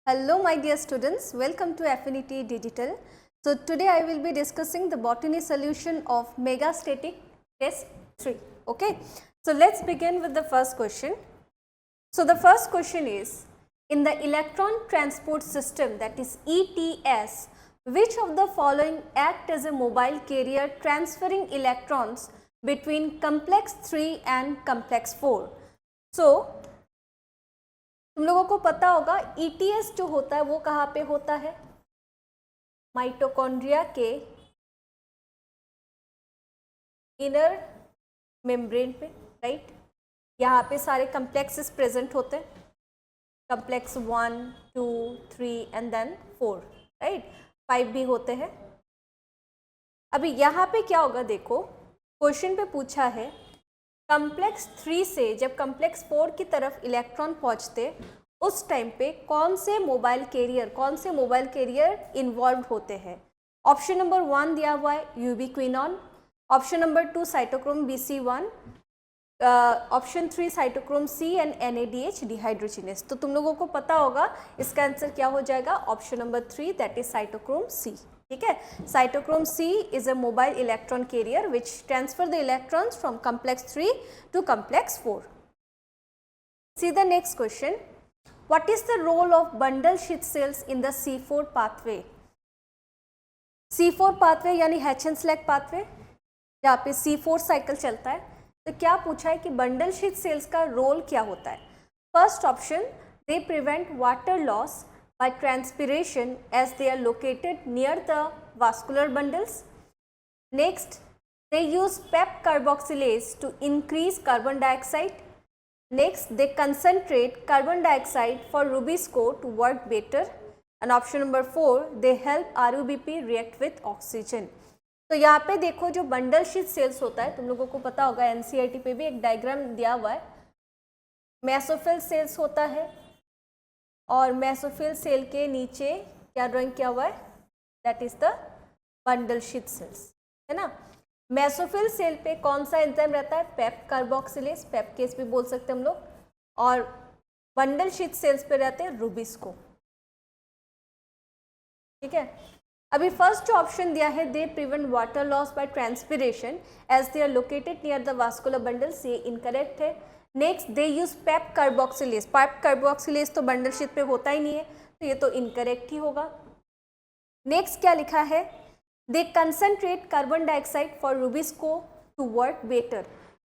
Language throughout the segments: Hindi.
Hello my dear students, welcome to Affinity Digital. So today I will be discussing the botany solution of megastatic test 3. Okay, so let's begin with the first question. So the first question is, in the electron transport system, that is ETS, which of the following act as a mobile carrier transferring electrons between complex 3 and complex 4? So तुम लोगों को पता होगा ETS जो होता है वो कहाँ पे होता है? माइटोकॉन्ड्रिया के इनर मेम्ब्रेन पे, राइट? यहाँ पे सारे कम्प्लेक्सेस प्रेजेंट होते हैं, कम्प्लेक्स 1, 2, 3 एंड देन 4, राइट? 5 भी होते हैं. अभी यहाँ पे क्या होगा, देखो क्वेश्चन पे पूछा है कम्प्लेक्स 3 से जब कम्प्लेक्स 4 की तरफ इलेक्ट्रॉन पहुँचते उस टाइम पे कौन से मोबाइल कैरियर इन्वॉल्व होते हैं. ऑप्शन नंबर 1 दिया हुआ है ubiquinone, option number 2 cytochrome BC1, option 3 cytochrome C and NADH dehydrogenase. तो तुम लोगों को पता होगा इसका आंसर क्या हो जाएगा, option number 3 that is cytochrome C. ठीक है, cytochrome C is a mobile electron carrier which transfer the electrons from complex 3 to complex 4. See the next question. What is the role of bundle sheath cells in the C4 pathway? C4 pathway यानी Hatch-Slag pathway, जहाँ पे C4 साइकिल चलता है. तो क्या पूछा है कि बंडल शीथ सेल्स का रोल क्या होता है. First option, they prevent water loss by transpiration as they are located near the vascular bundles. Next, they use PEP carboxylase to increase carbon dioxide. Next, they concentrate carbon dioxide for Rubisco to work better. And option number 4, they help RUBP react with oxygen. तो यहाँ पे देखो जो बंडल शीथ सेल्स होता है, तुम लोगों को पता होगा NCERT पे भी एक डायग्राम दिया हुआ है. मेसोफिल सेल्स होता है और मेसोफिल सेल के नीचे क्या ड्राइंग किया हुआ है, that is the bundle sheath sales, है ना. मेसोफिल सेल पे कौन सा एंजाइम रहता है, पेप कार्बोक्सिलेज, पेप केस भी बोल सकते हैं हम लोग, और बंडल शीथ सेल्स पे रहते हैं रुबिस्को. ठीक है, अभी फर्स्ट जो ऑप्शन दिया है they prevent water loss by transpiration as they are located near the vascular bundles, ये इनकरेक्ट है. Next, they use PEP carboxylase, PEP carboxylase तो बंडल शीथ पे होता ही नहीं है, तो ये तो इनकरेक्ट ही होगा. नेक्स्ट क्या लिखा है, they concentrate carbon dioxide for rubisco to work better.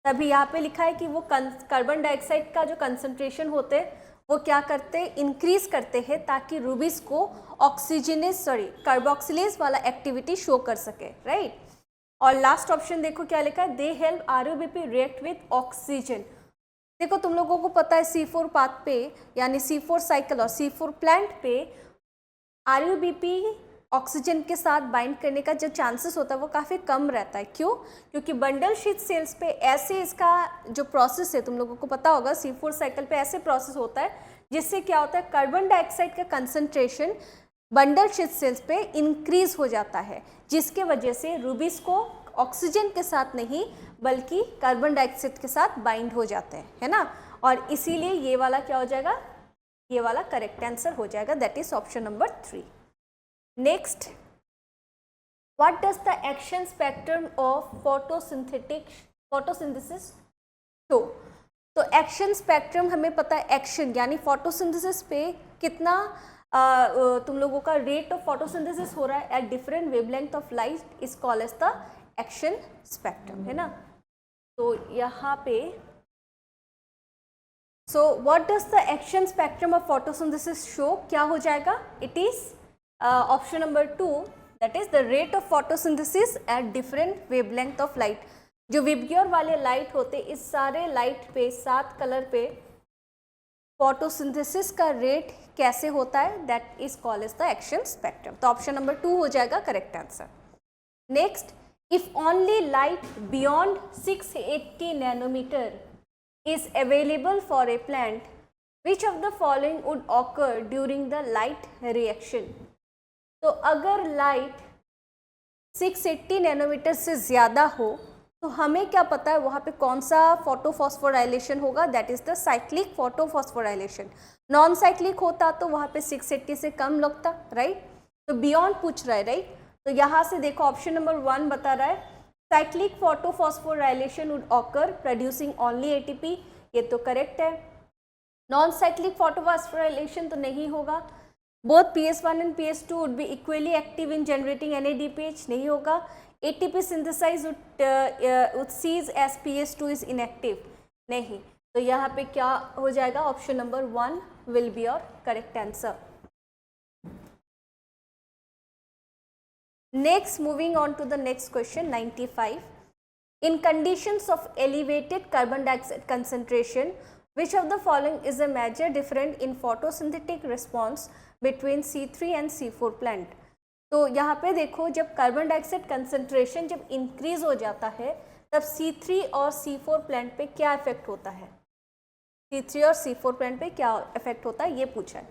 तभी यहाँ पे लिखा है कि वो कार्बन डाइऑक्साइड का जो कंसनट्रेशन होते हैं वो क्या करते हैं, इंक्रीज करते हैं ताकि रुबिस्को कार्बोक्सिलेज वाला एक्टिविटी शो कर सके, राइट. और लास्ट ऑप्शन देखो क्या लिखा है, they help RUBP react with oxygen. देखो तुम लोगों को पता है C4 पाथ पे यानी C4 साइकिल और C4 प्लांट पे RUBP ऑक्सीजन के साथ बाइंड करने का जो चांसेस होता है वो काफ़ी कम रहता है. क्यों? क्योंकि बंडल शीथ सेल्स पे ऐसे इसका जो प्रोसेस है, तुम लोगों को पता होगा C4 साइकिल पे ऐसे प्रोसेस होता है जिससे क्या होता है, कार्बन डाइऑक्साइड का कंसंट्रेशन बंडल शीथ सेल्स पे इंक्रीज हो जाता है, जिसके वजह से रुबिस्को ऑक्सीजन के साथ नहीं बल्कि कार्बन डाइऑक्साइड के साथ बाइंड हो जाते हैं, है ना. और इसीलिए ये वाला क्या हो जाएगा, ये वाला करेक्ट आंसर हो जाएगा, that is option number 3. Next, what does the action spectrum of photosynthesis show. तो एक्शन स्पेक्ट्रम हमें पता है, एक्शन यानी फोटोसिंथेसिस पे कितना तुम लोगों का रेट ऑफ फोटोसिंथेसिस हो रहा है at different wavelength of light is called as the action spectrum, है ना. तो यहाँ पे what does the action spectrum of photosynthesis show, क्या हो जाएगा, it is option number 2 that is the rate of photosynthesis at different wavelength of light. जो विबग्योर वाले लाइट होते इस सारे लाइट पे 7 कलर पे फोटोसिंथेसिस का रेट कैसे होता है, that is called as the action spectrum. तो ऑप्शन नंबर 2 हो जाएगा correct answer. Next, if only light beyond 680 nanometer is available for a plant, which of the following would occur during the light reaction? तो अगर लाइट 680 नैनोमीटर से ज़्यादा हो तो तो हमें क्या पता है वहाँ पे कौन सा फोटोफॉस्फोराइलेशन होगा, that is the cyclic photophosphorylation. Non cyclic होता तो वहाँ पे 680 से कम लगता, राइट। तो बियॉन्ड पूछ रहा है, राइट। तो यहाँ से देखो ऑप्शन नंबर 1 बता रहा है cyclic photophosphorylation would occur producing only ATP, ये तो करेक्ट है। नॉन साइक्लिक फोटोफॉस्फोराइलेशन तो नहीं होगा। Both PS1 and PS2 would be equally active in generating NADPH, नहीं होगा। ATP synthesize would cease as PS2 is inactive, नहीं। तो यहाँ पे क्या हो जाएगा, option number 1 will be your correct answer. Next, moving on to the next question, 95. In conditions of elevated carbon dioxide concentration, which of the following is a major difference in photosynthetic response between C3 and C4 plant? तो यहाँ पे देखो जब कार्बन डाइऑक्साइड कंसंट्रेशन जब इंक्रीज हो जाता है तब C3 और C4 प्लांट पे क्या इफेक्ट होता है, C3 और C4 प्लांट पे क्या इफेक्ट होता है ये पूछा है।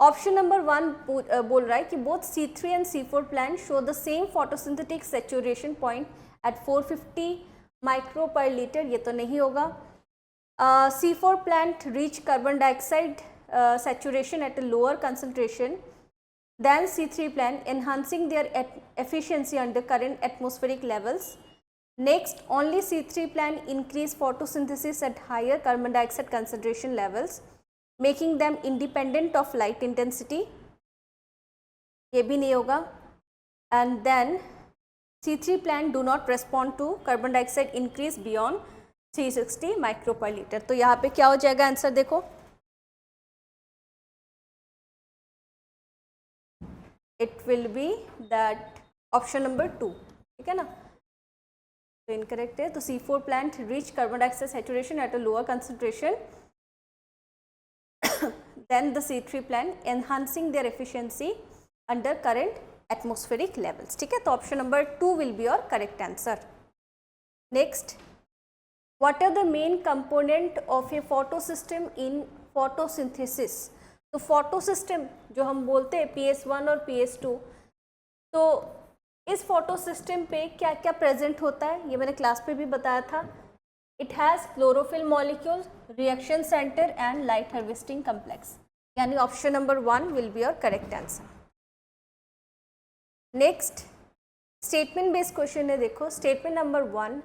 ऑप्शन नंबर 1 बोल रहा है कि both C3 and C4 plant show the same photosynthetic saturation point at 450 micro per litre, ये तो नहीं होगा। C4 plant reach carbon dioxide saturation at a lower concentration than C3 plant, enhancing their efficiency under current atmospheric levels. Next, only C3 plant increase photosynthesis at higher carbon dioxide concentration levels, making them independent of light intensity. ये भी नहीं होगा. And then C3 plant do not respond to carbon dioxide increase beyond 360 micro per liter. तो यहाँ पे क्या हो जाएगा आंसर देखो, it will be that option number 2, ठीक है ना। तो इनकरेक्ट है। तो C4 plant reach carbon dioxide saturation at a lower concentration than the C3 plant, enhancing their efficiency under current atmospheric levels, ठीक है। तो option number 2 will be your correct answer. Next, what are the main component of a photosystem in photosynthesis? तो फोटो सिस्टम जो हम बोलते हैं PS1 और PS2, तो इस फोटो सिस्टम पे क्या क्या प्रेजेंट होता है ये मैंने क्लास पे भी बताया था। It has chlorophyll molecule, reaction centre and light harvesting complex, यानी option number 1 will be your correct answer. Next statement based question है, देखो statement number 1,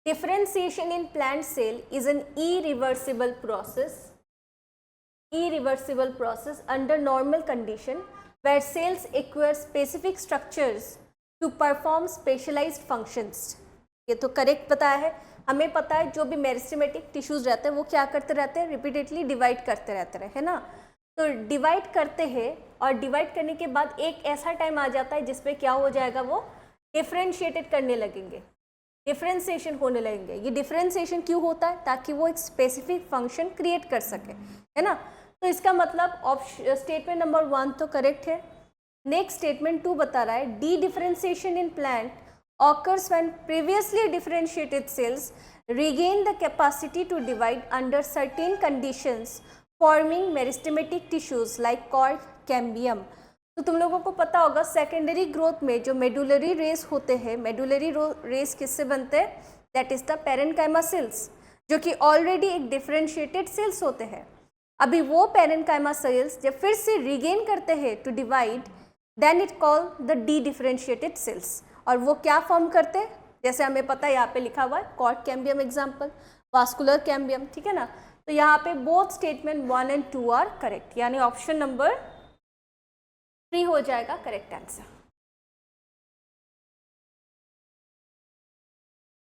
differentiation in plant cell is an irreversible process under normal condition where cells acquire specific structures to perform specialized functions. ये तो करेक्ट बताया है। हमें पता है जो भी मेरिस्टेमेटिक टिश्यूज रहते हैं वो क्या करते रहते हैं, रिपीटेडली डिवाइड करते रहते हैं, है ना। तो डिवाइड करते हैं और डिवाइड करने के बाद एक ऐसा टाइम आ जाता है जिसपे क्या हो जाएगा, वो डिफ्रेंशिएटेड करने लगेंगे, डिफ्रेंशिएशन होने लगेंगे। ये डिफ्रेंशिएशन क्यों होता है, ताकि वो एक स्पेसिफिक फंक्शन क्रिएट कर सके, है ना। तो इसका मतलब स्टेटमेंट नंबर 1 तो करेक्ट है। नेक्स्ट स्टेटमेंट 2 बता रहा है D differentiation in plant occurs when previously differentiated sales regain the capacity to divide under certain conditions forming meristematic tissues like cork cambium. तो तुम लोगों को पता होगा सेकेंडरी ग्रोथ में जो मेडुलरी रेस होते हैं, मेडुलरी रेस किससे बनते हैं, that is the parenchyma cells, जो कि ऑलरेडी एक डिफरेंशिएटेड सेल्स होते हैं। अभी वो पेरेन्काइमा सेल्स जब फिर से रिगेन करते हैं to divide, then it call the dedifferentiated cells, और वो क्या फॉर्म करते हैं, जैसे हमें पता है यहाँ पे लिखा हुआ है cork cambium example, vascular cambium, ठीक है ना। तो यहाँ पे both statement 1 and 2 are correct, यानी ऑप्शन नंबर 3 हो जाएगा correct answer.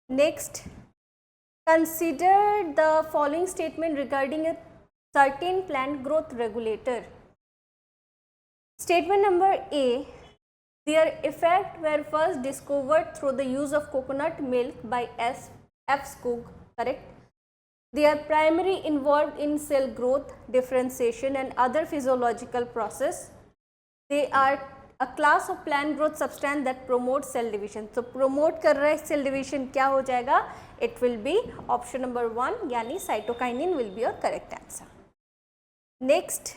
Next, consider the following statement regarding a certain plant growth regulator. Statement number A, their effect were first discovered through the use of coconut milk by F. Skoog, correct. They are primarily involved in cell growth, differentiation and other physiological process. They are a class of plant growth substance that promote cell division. So promote कर रहा है cell division, क्या हो जाएगा, it will be option number 1, यानी cytokinin will be your correct answer. Next,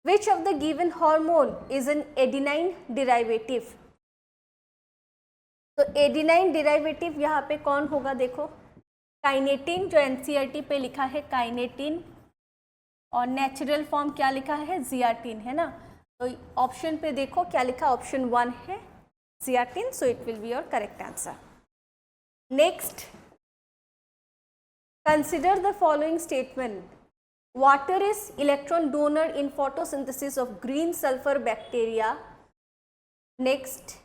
which of the given hormone is an adenine derivative? तो एडिनाइन डेरिवेटिव यहाँ पे कौन होगा, देखो काइनेटिन, जो एनसीईआरटी पे लिखा है काइनेटिन, और नेचुरल फॉर्म क्या लिखा है, जियाटिन, है ना। तो ऑप्शन पे देखो क्या लिखा, ऑप्शन 1 है zeatin, so it will be your correct answer. Next, consider the following statement, water is electron donor in photosynthesis of green sulphur bacteria. Next,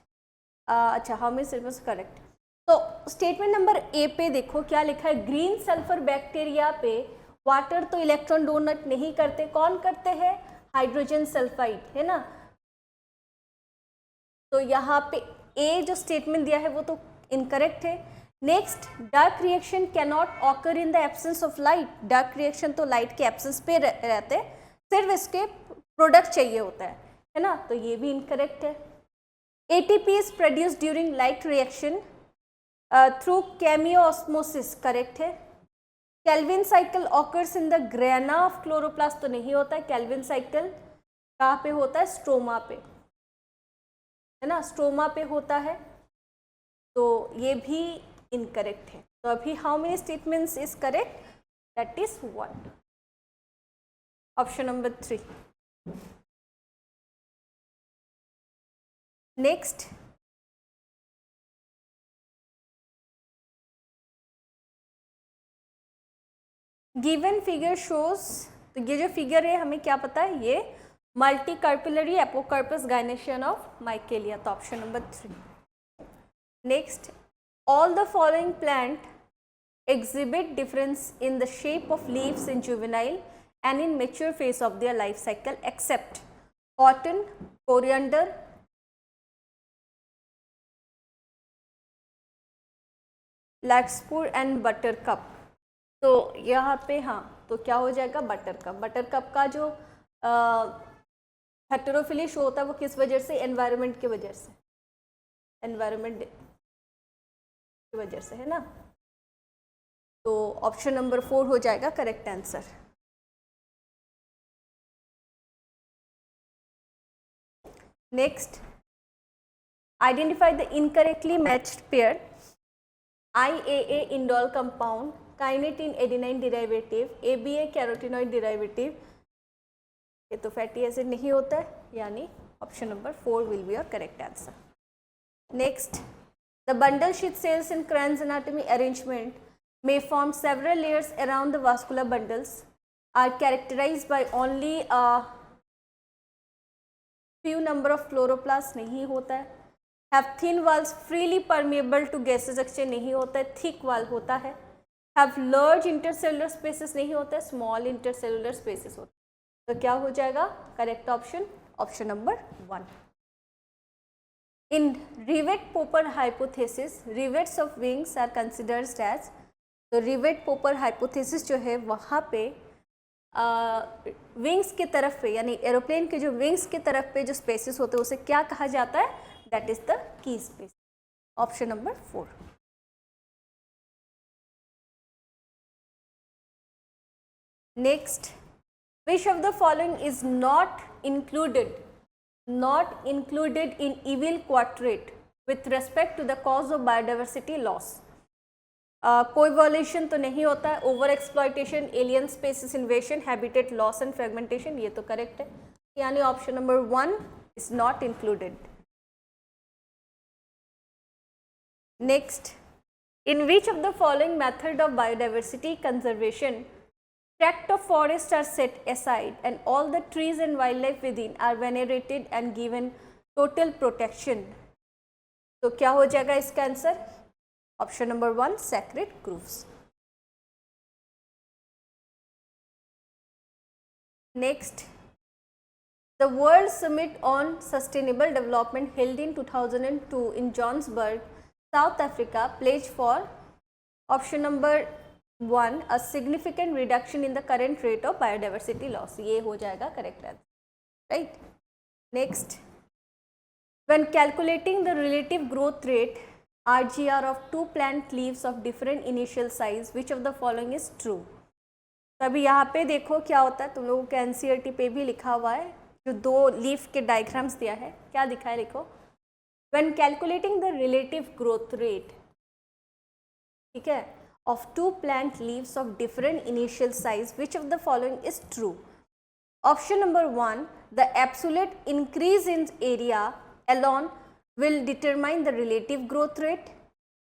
अच्छा हाउ मेनी स्टेटमेंट्स करेक्ट। तो स्टेटमेंट नंबर ए पे देखो क्या लिखा है, ग्रीन सल्फर बैक्टीरिया पे वाटर तो इलेक्ट्रॉन डोनेट नहीं करते, कौन करते हैं, हाइड्रोजन सल्फाइड, है ना। तो यहाँ पे ए जो स्टेटमेंट दिया है वो तो इनकरेक्ट है। Next, dark reaction can not occur in the absence of light, dark reaction तो लाइट के एब्सेंस पे रहते हैं, सिर्फ इसके प्रोडक्ट चाहिए होता है ना, तो ये भी इनकरेक्ट है। ATP is produced during light reaction through chemiosmosis, correct है। Calvin cycle occurs in the grana of chloroplast, तो नहीं होता है, कैल्विन साइकिल कहाँ पे होता है, स्ट्रोमा पे, है ना, स्ट्रोमा पे होता है, तो ये भी इनकरेक्ट है। तो अभी how many statements is correct, that is 1, option number 3। Next, given figure shows, तो ये जो फिगर है हमें क्या पता है, ये मल्टी कार्पिलरी एपोकार्पस गायनेशियन ऑफ माइकेलिया, तो option number 3। Next, all the following plant exhibit difference in the shape of leaves in juvenile and in mature phase of their life cycle except cotton, coriander, larkspur and buttercup। तो यहाँ पे हाँ, तो क्या हो जाएगा, बटरकप। बटरकप का जो हेटेरोफिली शो होता है वो किस वजह से, एनवायरनमेंट की वजह से, एनवायरनमेंट की वजह से, है ना। तो ऑप्शन नंबर 4 हो जाएगा correct answer. Next, identify the incorrectly matched pair IAA indole compound, kinetin adenine derivative, ABA carotenoid derivative, ये तो फैटी एसिड नहीं होता है, यानी option number 4 will be your correct answer. Next, the bundle sheath sales in Cran's anatomy arrangement may form several layers around the vascular bundles, are characterized by only a few number of chloroplasts, नहीं होता है। have thin walls freely permeable to gases exchange, नहीं होता है, thick wall होता है। have large intercellular spaces, नहीं होता है, small intercellular spaces होता है। तो क्या हो जाएगा correct option, option number 1। in rivet Popper hypothesis, rivets of wings are considered as, तो रिवेट पोपर हाइपोथेसिस जो है वहाँ पे विंग्स के तरफ पे, यानी एरोप्लेन के जो विंग्स के तरफ पे जो स्पेसेस होते हैं उसे क्या कहा जाता है, that is the key space, option number 4। Next, which of the following is not included in evil quartet with respect to the cause of biodiversity loss. कोई वॉल्यूशन तो नहीं होता है, over exploitation, alien species invasion, habitat loss and fragmentation, ये तो करेक्ट है, यानी option number 1 is not included. Next, in which of the following method of biodiversity conservation tract of forest are set aside and all the trees and wildlife within are venerated and given total protection, तो क्या हो जाएगा इसका answer, option number 1 sacred groves। Next, the World Summit on Sustainable Development held in 2002 in Johannesburg, South Africa pledged for option number 1 a significant reduction in the current rate of biodiversity loss, ये हो जाएगा correct answer, right. Next, when calculating the relative growth rate RGR of two plant leaves of different initial size, which of the following is true। तो अभी यहाँ पे देखो क्या होता है, तुम लोगों के NCERT पे भी लिखा हुआ है, जो 2 लीफ के डायग्राम्स दिया है, क्या दिखा है, देखो when calculating the relative growth rate, ठीक है, of two plant leaves of different initial size, which of the following is true? Option number 1, the absolute increase in area alone will determine the relative growth rate.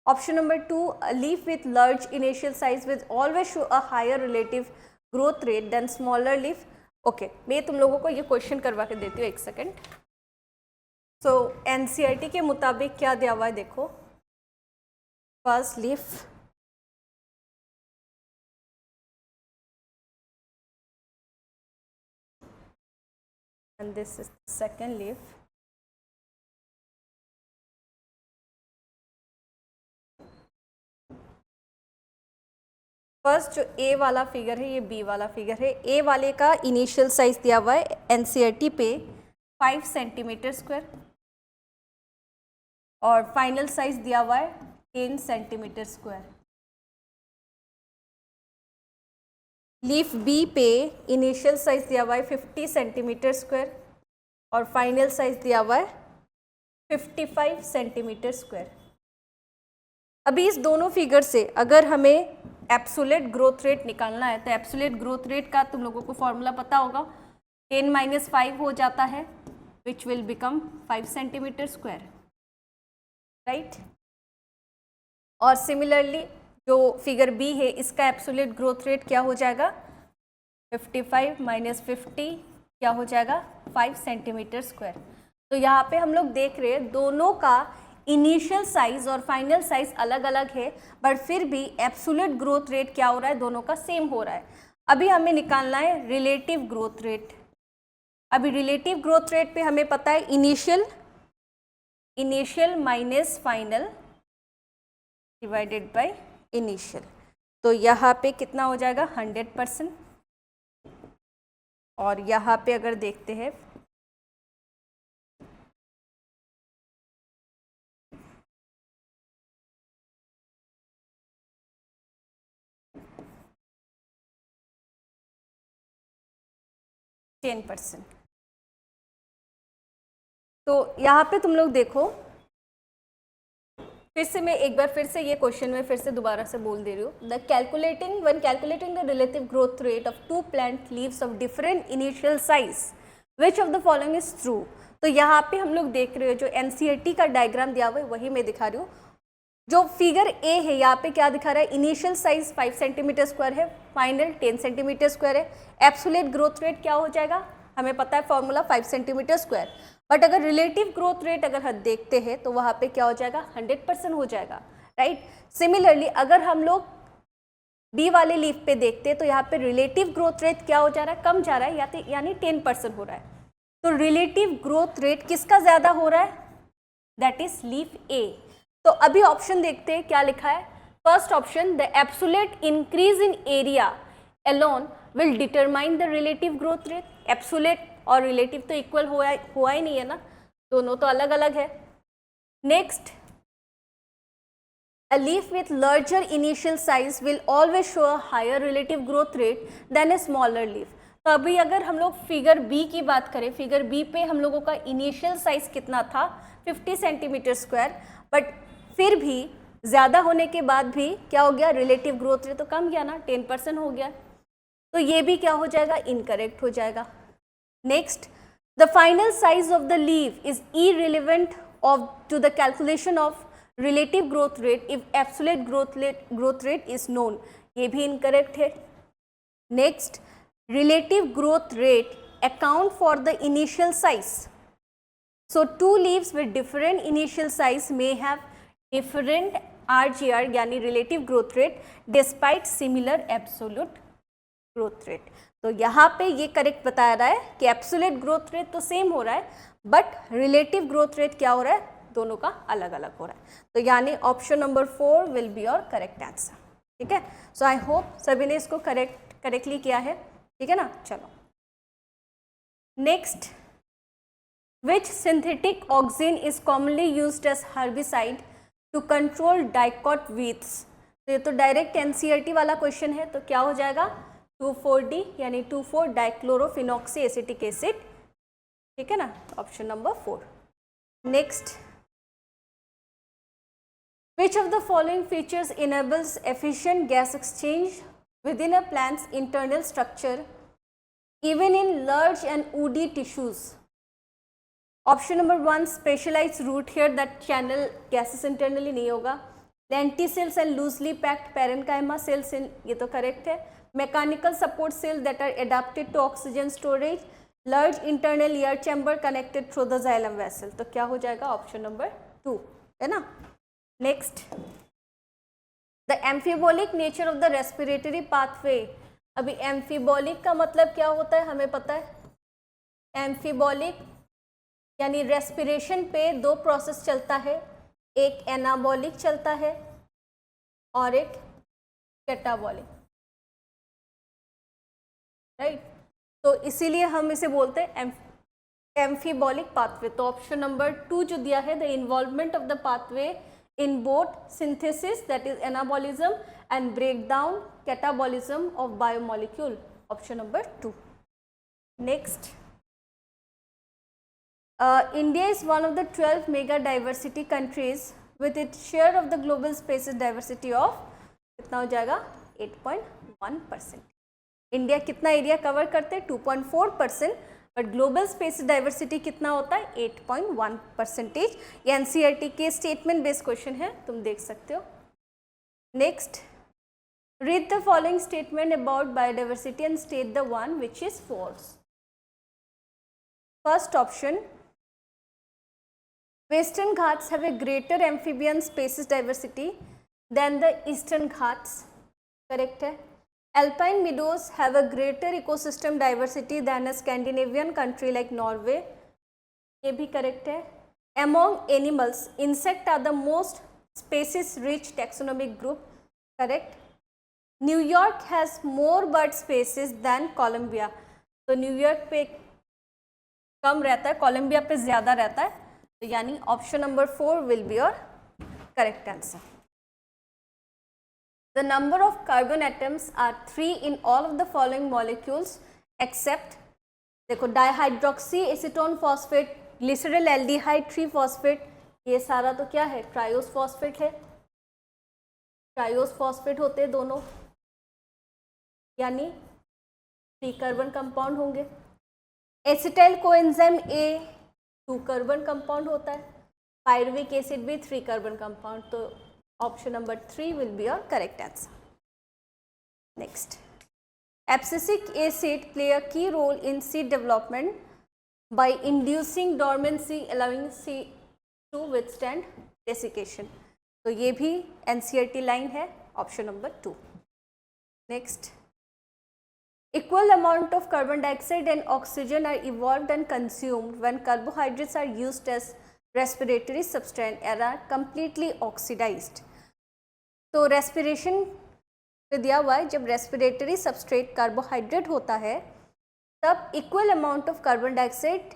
Option number 2, a leaf with large initial size will always show a higher relative growth rate than smaller leaf. Okay, मैं तुम लोगों को ये क्वेश्चन करवा के देती हूँ, एक सेकेंड. सो एनसीईआरटी के मुताबिक क्या दिया हुआ है देखो. First leaf, and this is the second leaf. First जो ए वाला फिगर है ये बी वाला फिगर है. ए वाले का इनिशियल साइज दिया हुआ है एनसीईआरटी पे 5 सेंटीमीटर स्क्वायर और फाइनल साइज दिया हुआ है 10 सेंटीमीटर स्क्वायर. लीफ बी पे इनिशियल साइज दिया हुआ है 50 सेंटीमीटर स्क्वायर और फाइनल साइज दिया हुआ है 55 सेंटीमीटर स्क्वायर. अभी इस दोनों फिगर से अगर हमें एब्सोल्यूट ग्रोथ रेट निकालना है तो एब्सोल्यूट ग्रोथ रेट का तुम लोगों को फॉर्मूला पता होगा. 10 - 5 हो जाता है, which will become 5 centimetre square, right. और सिमिलरली जो फिगर बी है इसका एब्सोल्यूट ग्रोथ रेट क्या हो जाएगा, 55 - 50 क्या हो जाएगा, 5 सेंटीमीटर स्क्वायर. तो यहाँ पे हम लोग देख रहे हैं दोनों का इनिशियल साइज और फाइनल साइज अलग अलग है, बट फिर भी एब्सोल्यूट ग्रोथ रेट क्या हो रहा है, दोनों का सेम हो रहा है. अभी हमें निकालना है रिलेटिव ग्रोथ रेट. अभी रिलेटिव ग्रोथ रेट पे हमें पता है initial minus final divided by initial. तो यहाँ पे कितना हो जाएगा, 100%. और यहाँ पे अगर देखते हैं 10%. तो यहाँ पे तुम लोग देखो, फिर से मैं एक बार फिर से ये क्वेश्चन में फिर से दोबारा से बोल दे रही हूँ. The calculating when calculating the relative growth rate of two plant leaves of different initial size, which of the following is true. तो यहाँ पे हम लोग देख रहे हो जो एनसीईआरटी का डायग्राम दिया हुआ है वही मैं दिखा रही हूँ. जो फिगर ए है यहाँ पे क्या दिखा रहा है, इनिशियल साइज 5 सेंटीमीटर स्क्वायर है, फाइनल 10 सेंटीमीटर स्क्वायर है. एब्सोल्यूट ग्रोथ रेट क्या हो जाएगा, हमें पता है फॉर्मूला 5 सेंटीमीटर स्क्वायर. बट अगर रिलेटिव ग्रोथ रेट अगर हम देखते हैं तो वहाँ पे क्या हो जाएगा, 100% हो जाएगा, राइट. सिमिलरली अगर हम लोग बी वाले लीफ पे देखते हैं तो यहाँ पे रिलेटिव ग्रोथ रेट क्या हो जा रहा है, कम जा रहा है, यानी 10% हो रहा है. तो रिलेटिव ग्रोथ रेट किसका ज़्यादा हो रहा है, दैट इज लीफ ए. तो अभी ऑप्शन देखते हैं क्या लिखा है. First option, the absolute increase in area alone will determine the relative growth rate. Absolute और रिलेटिव तो इक्वल हुआ ही नहीं है ना, दोनों तो अलग अलग है. Next, a leaf with larger initial size will always show a higher relative growth rate than a smaller leaf. तो अभी अगर हम लोग फिगर बी की बात करें, फिगर बी पे हम लोगों का इनिशियल साइज कितना था, 50 सेंटीमीटर स्क्वायर, बट फिर भी ज़्यादा होने के बाद भी क्या हो गया, रिलेटिव ग्रोथ रेट तो कम गया ना, 10% हो गया. तो ये भी क्या हो जाएगा, इनकरेक्ट हो जाएगा. Next, the final size of the leaf is irrelevant to the calculation of relative growth rate if absolute growth rate is known. ये भी incorrect है. Next, relative growth rate account for the initial size. So two leaves with different initial size may have different RGR यानी relative growth rate despite similar absolute growth rate. तो यहाँ पे ये करेक्ट बता रहा है कि एब्सोल्यूट ग्रोथ रेट तो सेम हो रहा है, बट रिलेटिव ग्रोथ रेट क्या हो रहा है, दोनों का अलग अलग हो रहा है. तो यानी option number 4 will be your correct answer. ठीक है. सो आई होप सभी ने इसको करेक्टली किया है. ठीक है ना. चलो next, which synthetic auxin is commonly used as herbicide to control dicot weeds. तो ये तो डायरेक्ट एनसीईआरटी वाला क्वेश्चन है. तो क्या हो जाएगा, 2,4-D यानी 2,4-डाइक्लोरोफिनॉक्सी एसिटिक एसिड. ठीक है ना. Option number 4. Next, Which of the following features enables efficient gas exchange within a plant's internal structure even in large and woody tissues? Option number 1, specialized root hair that channel gases internally, नहीं होगा. Lenticels and loosely packed parenchyma cells in, ये तो correct है. Mechanical support cells that are adapted to oxygen storage. Large internal air chamber connected through the xylem vessel. तो क्या हो जाएगा? ऑप्शन नंबर 2 है ना. Next, the एम्फीबोलिक nature of the respiratory pathway. अभी एम्फीबोलिक का मतलब क्या होता है हमें पता है. एम्फीबोलिक यानी रेस्पिरेशन पे दो प्रोसेस चलता है, एक एनाबॉलिक चलता है और एक कैटाबॉलिक, राइट. तो इसीलिए हम इसे बोलते हैं एम्फीबॉलिक पाथवे. तो ऑप्शन नंबर 2 जो दिया है, the involvement of the pathway in both synthesis that is anabolism and breakdown catabolism of biomolecule. Option number 2. Next, India is one of the 12 mega diversity countries with its share of the global species diversity of कितना हो जाएगा 8.1%. इंडिया कितना एरिया कवर करते हैं 2.4%, बट ग्लोबल स्पेसिस डाइवर्सिटी कितना होता है 8.1%. ये एनसीईआरटी के स्टेटमेंट बेस्ड क्वेश्चन है, तुम देख सकते हो. Next, read the following statement about biodiversity and state the one which is false. First option, Western Ghats have a greater amphibian species diversity than the Eastern Ghats. Correct है. Alpine meadows have a greater ecosystem diversity than a Scandinavian country like Norway. ये भी correct है. Among animals, insects are the most species rich taxonomic group. Correct. New York has more bird species than Colombia. तो न्यूयॉर्क पे कम रहता है, कोलंबिया पे ज़्यादा रहता है. तो यानी option number 4 will be your correct answer. The number of carbon atoms are 3 in all of the following molecules except, देखो dihydroxy acetone phosphate, glyceraldehyde 3 phosphate, ये सारा तो क्या है ट्रायोस फॉस्फेट है. ट्रायोस फॉस्फेट होते हैं दोनों, यानी 3 कार्बन कंपाउंड होंगे. Acetyl coenzyme A 2 carbon compound होता है. पायरुविक एसिड भी 3 कार्बन कंपाउंड. तो option number 3 will be your correct answer. Next, abscisic acid play a key role in seed development by inducing dormancy allowing seed to withstand desiccation. तो ये भी एनसीईआरटी लाइन है, option number 2. Next, equal amount of carbon dioxide and oxygen are evolved and consumed when carbohydrates are used as respiratory substrate and are completely oxidized. तो respiration पे दिया हुआ है, जब respiratory substrate carbohydrate होता है तब equal amount of carbon dioxide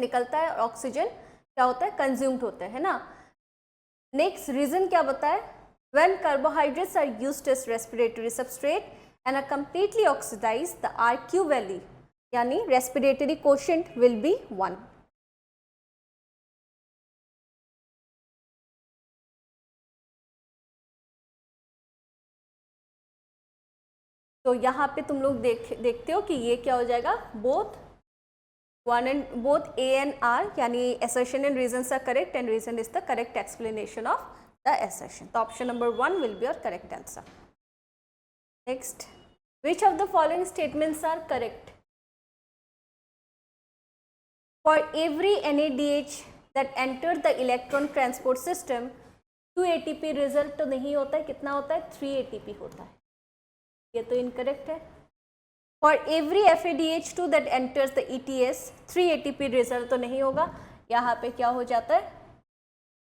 निकलता है और ऑक्सीजन क्या होता है कंज्यूम्ड होता है ना. नेक्स्ट रीजन क्या बताए, when carbohydrates are used as respiratory substrate and are completely oxidized, the RQ value यानी respiratory quotient will be 1. तो यहाँ पे तुम लोग देखते हो कि ये क्या हो जाएगा, both A and R यानी assertion and reasons are correct and reason is the correct explanation of the assertion. So option number 1 will be your correct answer. Next, which of the following statements are correct? For every NADH that enters the electron transport system, 2 ATP result तो नहीं होता है, कितना होता है 3 ATP होता है. ये तो incorrect है. For every FADH2 that enters the ETS, 3 ATP result तो नहीं होगा, यहाँ पे क्या हो जाता है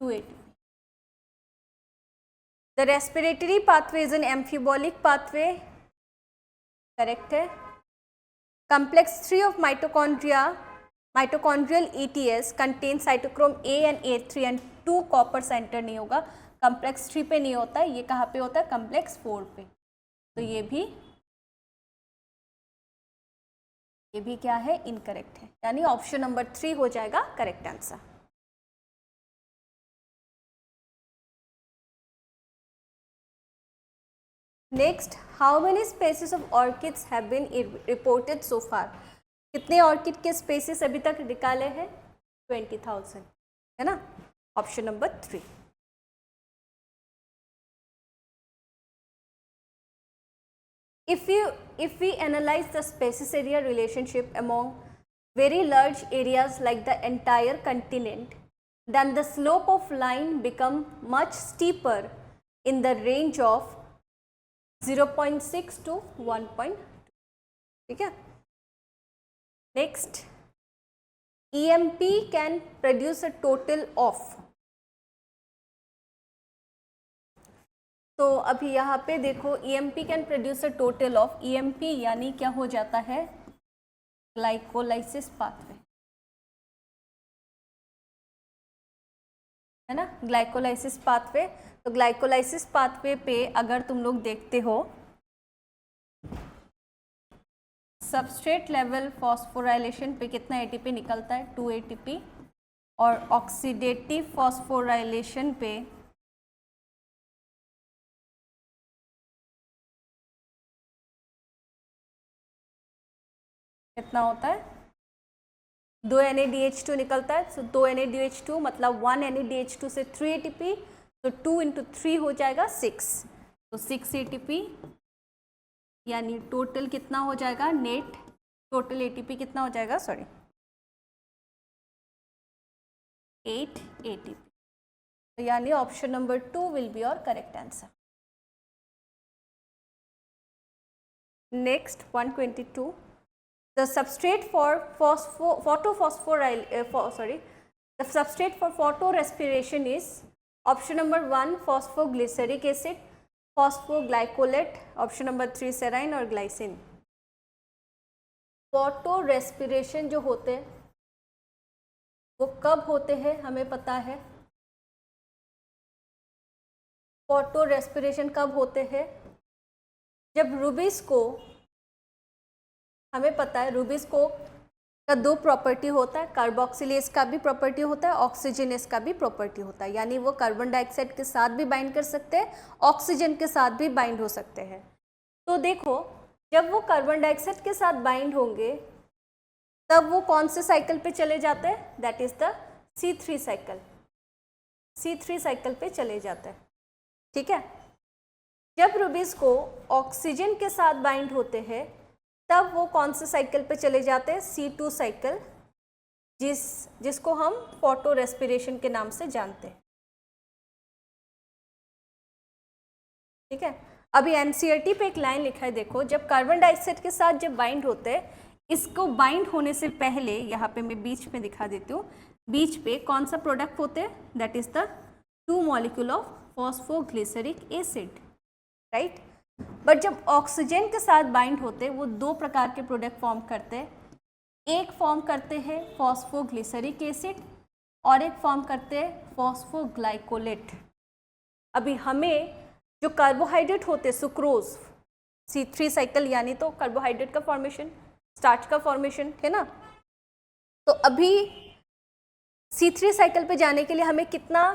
2 ATP. The respiratory pathway is an amphibolic pathway. Correct है. Complex 3 of mitochondrial ETS contains cytochrome A and A3 and 2 copper center नहीं होगा. Complex 3 पे नहीं होता है, ये कहाँ पे होता है Complex 4 पे. तो ये भी क्या है इनकरेक्ट है, यानी ऑप्शन नंबर 3 हो जाएगा correct answer. Next, how many species of orchids have been reported so far? कितने ऑर्किड के स्पेसीज अभी तक निकाले हैं? 20,000, है ना? Option number 3. If we analyze the species area relationship among very large areas like the entire continent, then the slope of line become much steeper in the range of 0.6 to 1.2. ठीक है? Next, EMP can produce a total of. तो अभी यहाँ पे देखो, EMP can produce a total of, EMP यानी क्या हो जाता है? ग्लाइकोलाइसिस पाथवे, है ना? Glycolysis pathway. तो ग्लाइकोलाइसिस पाथवे पे अगर तुम लोग देखते हो, सबस्ट्रेट लेवल फॉस्फोराइलेशन पे कितना ATP निकलता है? 2 ATP. और ऑक्सीडेटिव फॉस्फोराइलेशन पे कितना होता है? 2 NADH2 निकलता है. सो 2 NADH2 मतलब 1 NADH2 से 3 ATP, तो 2 इंटू 3 हो जाएगा 6. तो 6 ATP यानी टोटल कितना हो जाएगा? नेट टोटल ATP कितना हो जाएगा? 8 ATP. तो यानी option number 2 will be your correct answer. Next 122. The substrate for the substrate for photorespiration is option number 1 phosphoglyceric acid, phosphoglycolate, option number 3 serine और glycine. Photorespiration जो होते हैं वो कब होते हैं हमें पता है. Photorespiration कब होते हैं? जब रूबिस को, हमें पता है रूबिस्को का 2 प्रॉपर्टी होता है, कार्बोक्सिलेज का भी प्रॉपर्टी होता है, ऑक्सीजनेस का भी प्रॉपर्टी होता है. यानी वो कार्बन डाइऑक्साइड के साथ भी बाइंड कर सकते हैं, ऑक्सीजन के साथ भी बाइंड हो सकते हैं. तो देखो, जब वो कार्बन डाइऑक्साइड के साथ बाइंड होंगे तब वो कौन से साइकिल पे चले जाते हैं? That is the C3 cycle. C3 cycle पे चले जाते हैं. ठीक है? जब रूबिस्को ऑक्सीजन के साथ बाइंड होते हैं तब वो कौन से साइकिल पे चले जाते हैं? C2 साइकिल, जिसको हम फोटो रेस्पिरेशन के नाम से जानते हैं. ठीक है? अभी NCERT पे एक लाइन लिखा है, देखो, जब कार्बन डाइऑक्साइड के साथ जब बाइंड होते हैं, इसको बाइंड होने से पहले यहाँ पे मैं बीच में दिखा देती हूँ, बीच पे कौन सा प्रोडक्ट होते हैं? That is the 2 molecule of phosphoglyceric acid, right? But जब ऑक्सीजन के साथ बाइंड होते वो 2 प्रकार के प्रोडक्ट फॉर्म करते हैं. एक फॉर्म करते हैं फॉस्फोग्लिसरिक एसिड और एक फॉर्म करते हैं फॉस्फोग्लाइकोलेट. अभी हमें जो कार्बोहाइड्रेट होते हैं, सुक्रोज, C3 साइकिल यानी तो कार्बोहाइड्रेट का फॉर्मेशन, स्टार्च का फॉर्मेशन, है ना? तो अभी C3 साइकिल पे जाने के लिए हमें कितना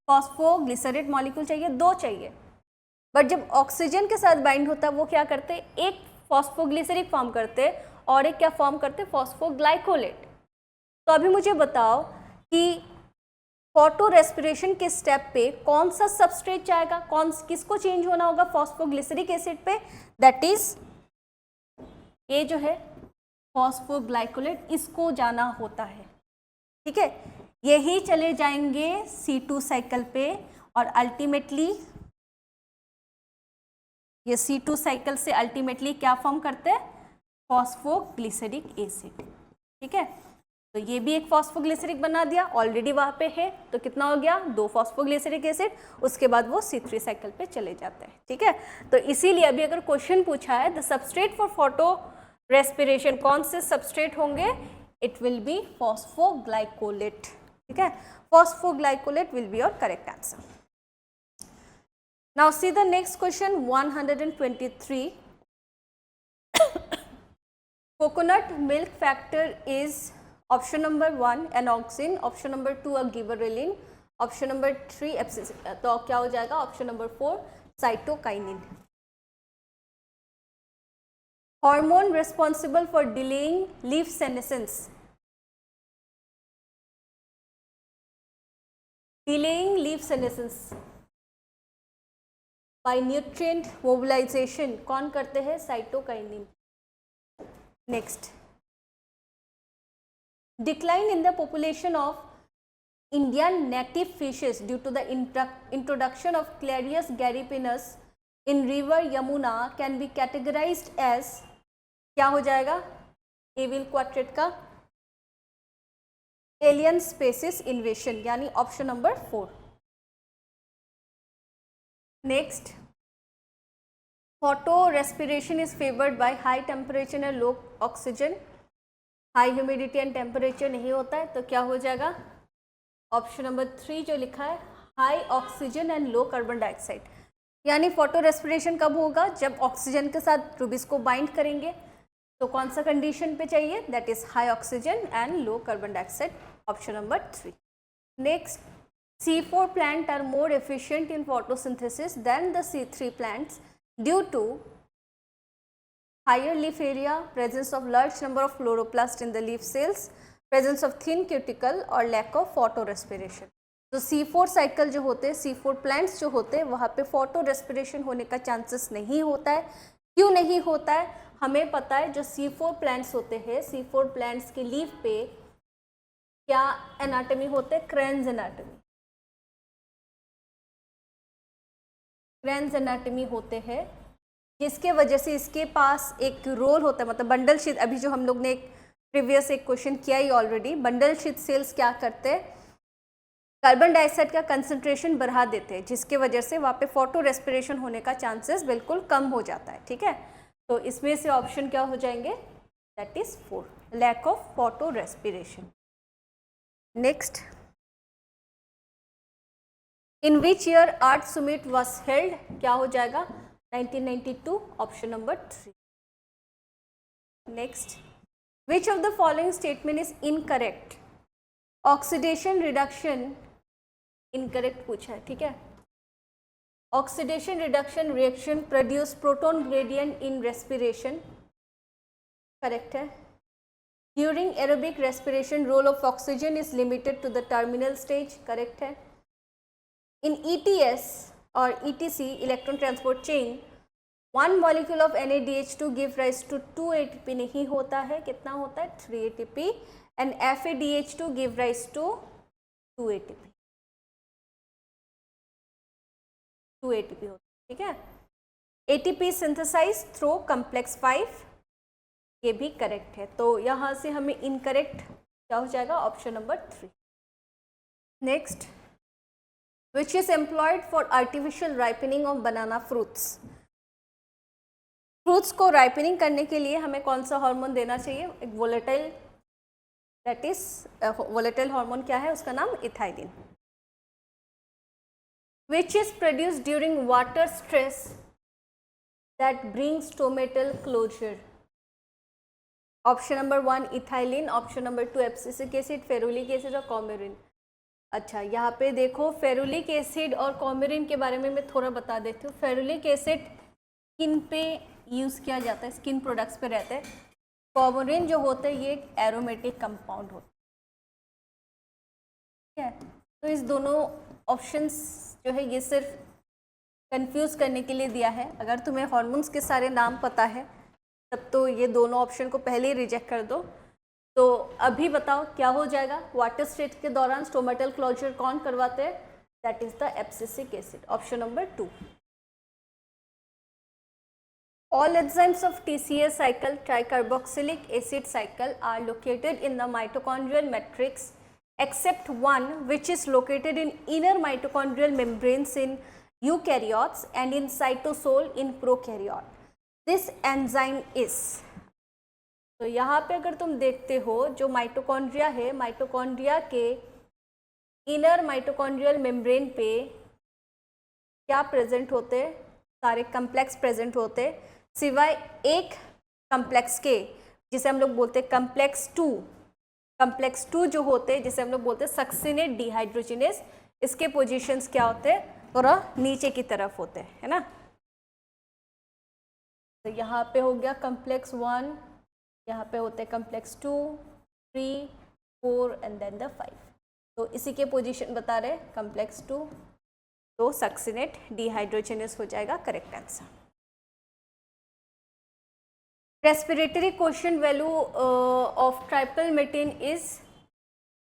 फॉस्फोग्लिसरेट मॉलिक्यूल चाहिए? 2 चाहिए. बट जब ऑक्सीजन के साथ बाइंड होता है वो क्या करते हैं? एक फॉस्फोग्लिसरिक फॉर्म करते हैं और एक क्या फॉर्म करते हैं? फॉस्फोग्लाइकोलेट. तो अभी मुझे बताओ कि फोटो रेस्पिरेशन के स्टेप पे कौन सा सबस्ट्रेट जाएगा? किसको चेंज होना होगा फॉस्फोग्लिसरिक एसिड पे? दैट इज ये जो है फॉस्फोग्लाइकोलेट, इसको जाना होता है. ठीक है? यही चले जाएंगे C2 साइकिल पे और अल्टीमेटली ये C2 साइकिल से अल्टीमेटली क्या फॉर्म करते हैं? Phosphoglyceric acid. ठीक है? तो ये भी एक फॉस्फोग्लिसरिक बना दिया, ऑलरेडी वहाँ पे है, तो कितना हो गया? 2 फॉस्फोग्लिसरिक एसिड. उसके बाद वो C3 साइकिल पे चले जाते हैं. ठीक है? तो इसीलिए अभी अगर क्वेश्चन पूछा है the substrate for photo respiration, कौन से सबस्ट्रेट होंगे? It will be phosphoglycolate. ठीक है? Phosphoglycolate will be your correct answer. Now see the next question 123. Coconut milk factor is option number 1 anoxin, option number 2 a gibberellin, option number 3 abscissa. तो क्या हो जाएगा? Option number 4 cytokinin. Hormone responsible for delaying leaf senescence. Delaying leaf senescence by nutrient mobilization कौन करते हैं? Cytokinin. Next, decline in the population of Indian native fishes due to the introduction of Clarius gariepinus in river Yamuna can be categorized as, क्या हो जाएगा? एविल क्वाड्रेट का एलियन स्पेसिस इन्वेशन, यानी option number 4. Next, photorespiration is favoured by high temperature and low oxygen. High humidity and temperature नहीं होता है, तो क्या हो जाएगा? ऑप्शन नंबर 3 जो लिखा है, high oxygen and low carbon dioxide. यानी फोटो रेस्पिरेशन कब होगा? जब ऑक्सीजन के साथ रूबिस को बाइंड करेंगे. तो कौन सा कंडीशन पे चाहिए? That is high oxygen and low carbon dioxide, option number 3. Next, C4 plant are more efficient in photosynthesis than the C3 plants due to higher leaf area, presence of large number of chloroplasts in the leaf cells, presence of thin cuticle और lack of photorespiration. तो C4 साइकिल जो होते हैं, C4 प्लांट्स जो होते हैं, वहाँ पे फोटो रेस्पिरेशन होने का चांसेस नहीं होता है. क्यों नहीं होता है? हमें पता है जो C4 प्लांट्स होते हैं, C4 प्लांट्स के लीफ पे क्या एनाटॉमी होते हैं? Cranes anatomy. क्रेन्स एनाटॉमी होते हैं, जिसके वजह से इसके पास एक रोल होता है, मतलब बंडल शीथ. अभी जो हम लोग ने प्रीवियस एक क्वेश्चन किया ही ऑलरेडी, बंडल शीथ सेल्स क्या करते हैं? कार्बन डाइऑक्साइड का कंसंट्रेशन बढ़ा देते हैं, जिसके वजह से वहाँ पे फोटो रेस्पिरेशन होने का चांसेस बिल्कुल कम हो जाता है. ठीक है, तो इसमें से ऑप्शन क्या हो जाएंगे? That is 4, lack of photorespiration. Next, in which year earth summit was held? क्या हो जाएगा? 1992, option number 3. Next, which of the following statement is incorrect? Oxidation reduction incorrect पूछा है. ठीक है, oxidation reduction reaction produce proton gradient in respiration, correct है. During aerobic respiration role of oxygen is limited to the terminal stage, correct है. इन ETS और ETC electron transport chain, 1 molecule of NADH2 give rise to 2 ATP नहीं होता है. कितना होता है? 3 ATP. and FADH2 give rise to 2 ATP. 2 ATP होता है. ठीक है, ATP synthesized through complex 5, ये भी करेक्ट है. तो यहाँ से हमें इनकरेक्ट क्या हो जाएगा? Option number 3. Next, which is employed for artificial ripening of banana fruits. Fruits को राइपनिंग करने के लिए हमें कौन सा हार्मोन देना चाहिए? एक volatile, that is volatile hormone. क्या है उसका नाम? Ethylene. which is produced during water stress that brings stomatal closure. Option number 1 ethylene, option number 2 abscisic acid, ferulic acid और कॉमेरिन. अच्छा, यहाँ पे देखो फेरुलिक एसिड और कॉमेरिन के बारे में मैं थोड़ा बता देती हूँ. फेरुलिक एसिड स्किन पे यूज़ किया जाता है, स्किन प्रोडक्ट्स पे रहता है. कॉमेरिन जो होता है ये एक एरोमेटिक कंपाउंड होता है. तो इस दोनों ऑप्शंस जो है ये सिर्फ कंफ्यूज करने के लिए दिया है. अगर तुम्हें हार्मोन्स के सारे नाम पता है तब तो ये दोनों ऑप्शन को पहले ही रिजेक्ट कर दो. तो अभी बताओ क्या हो जाएगा? वाटर स्टेट के दौरान स्टोमेटल क्लोजर कौन करवाते हैं? That is the abscisic acid, option number 2. All enzymes of TCA cycle, tricarboxylic acid cycle, are located in the mitochondrial matrix except one, which is located in inner mitochondrial membranes in eukaryotes and in cytosol in prokaryote. This enzyme is. तो यहाँ पे अगर तुम देखते हो जो माइटोकॉन्ड्रिया है, माइटोकॉन्ड्रिया के इनर माइटोकॉन्ड्रियल मेम्ब्रेन पे क्या प्रेजेंट होते? सारे कम्प्लेक्स प्रेजेंट होते, सिवाय एक कम्प्लेक्स के जिसे हम लोग बोलते हैं कम्प्लेक्स 2. कम्प्लेक्स 2 जो होते हैं जिसे हम लोग बोलते हैं सक्सिनेट डिहाइड्रोजिनेस, इसके पोजीशंस क्या होते हैं? थोड़ा नीचे की तरफ होते हैं, है ना. तो यहाँ पे हो गया कम्प्लेक्स 1, यहाँ पे होते हैं कम्प्लेक्स 2, 3, 4 एंड देन द 5। तो इसी के पोजीशन बता रहे कम्प्लेक्स 2, तो सक्सिनेट डिहाइड्रोजनस हो जाएगा correct answer. Respiratory question value of tripalmitin is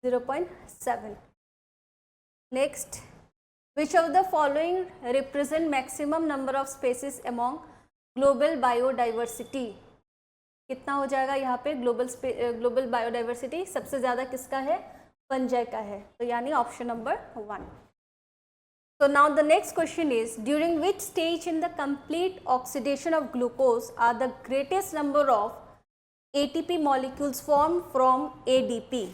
0.7। Next, which of the following represent maximum number of species among global biodiversity? कितना हो जाएगा यहाँ पे ग्लोबल बायोडाइवर्सिटी सबसे ज़्यादा किसका है? फंजाई का है, तो यानी option number 1। So now the next question is, during which stage in the complete oxidation of glucose are the greatest number of ATP molecules formed from ADP?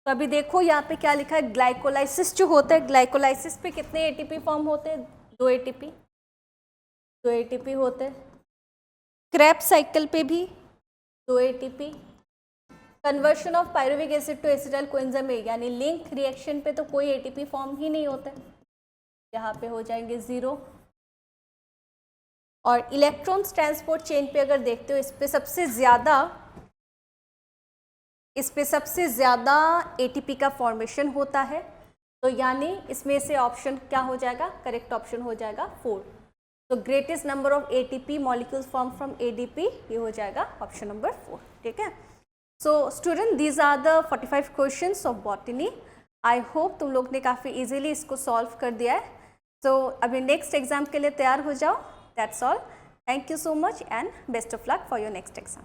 तो अभी देखो यहाँ पे क्या लिखा है, ग्लाइकोलाइसिस जो होता है, ग्लाइकोलाइसिस पे कितने एटीपी फॉर्म होते हैं? 2 एटीपी होते हैं। क्रैब साइकिल पे भी 2 ATP. Conversion of pyruvic acid to acetyl coenzyme यानी लिंक रिएक्शन पे तो कोई एटीपी फॉर्म ही नहीं होता है, यहाँ पे हो जाएंगे 0। और इलेक्ट्रॉन्स ट्रांसपोर्ट चेन पे अगर देखते हो, इस पे सबसे ज़्यादा एटीपी का फॉर्मेशन होता है, तो यानी इसमें से ऑप्शन क्या हो जाएगा? करेक्ट ऑप्शन हो जाएगा 4। तो greatest number of ATP molecules form from ADP, ये हो जाएगा ऑप्शन नंबर 4। ठीक है। So student, these are the 45 questions of botany. I hope तुम लोग ने काफ़ी इजीली इसको सॉल्व कर दिया है। तो अभी नेक्स्ट एग्जाम के लिए तैयार हो जाओ। That's all. Thank you so much and best of luck for your next exam.